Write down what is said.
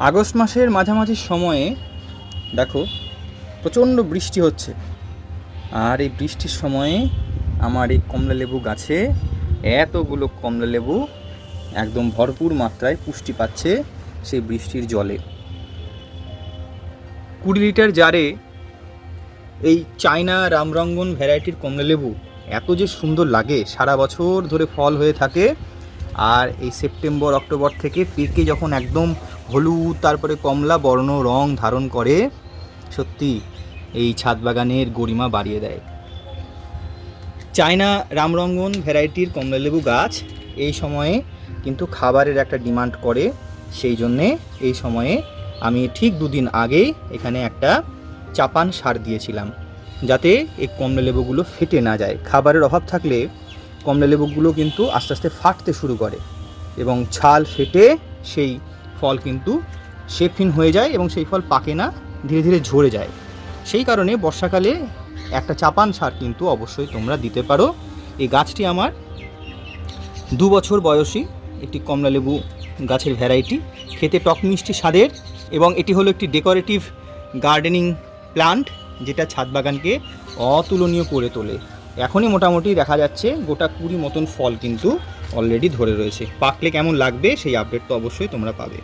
August মাসের মাঝামাঝি সময়ে দেখো প্রচণ্ড বৃষ্টি হচ্ছে, আর এই বৃষ্টির সময়ে আমার এই কমলালেবু গাছে এতগুলো কমলালেবু একদম ভরপুর মাত্রায় পুষ্টি পাচ্ছে সেই বৃষ্টির জলে। 20 লিটার জারে এই চায়না রামরঙ্গন ভ্যারাইটির কমলালেবু এত যে সুন্দর লাগে, সারা বছর ধরে ফল হয়ে থাকে। আর এই সেপ্টেম্বর অক্টোবর থেকে পেকে যখন একদম হলুদ তারপরে কমলা বর্ণ রং ধারণ করে, সত্যি এই ছাদ বাগানের গরিমা বাড়িয়ে দেয়। চায়না রামরঙ্গন ভ্যারাইটির কমলালেবু গাছ এই সময়ে কিন্তু খাবারের একটা ডিমান্ড করে, সেই জন্যে এই সময়ে আমি ঠিক 2 দিন আগেই এখানে একটা চাপান সার দিয়েছিলাম, যাতে এই কমলালেবুগুলো ফেটে না যায়। খাবারের অভাব থাকলে কমলালেবুগুলো কিন্তু আস্তে আস্তে ফাটতে শুরু করে এবং ছাল ফেটে সেই ফল কিন্তু শেপহীন হয়ে যায় এবং সেই ফল পাকে না, ধীরে ধীরে ঝরে যায়। সেই কারণে বর্ষাকালে একটা চাপান সার কিন্তু অবশ্যই তোমরা দিতে পারো। এই গাছটি আমার 2 বছর বয়সী একটি কমলালেবু গাছের ভ্যারাইটি, খেতে টক মিষ্টি স্বাদের, এবং এটি হলো একটি ডেকোরেটিভ গার্ডেনিং প্লান্ট, যেটা ছাদ বাগানকে অতুলনীয় করে তোলে। এখনই মোটামুটি দেখা যাচ্ছে গোটা 20 মতন ফল কিন্তু অলরেডি ধরে রয়েছে। পাকলে কেমন লাগবে সেই আপডেট তো অবশ্যই তোমরা পাবে।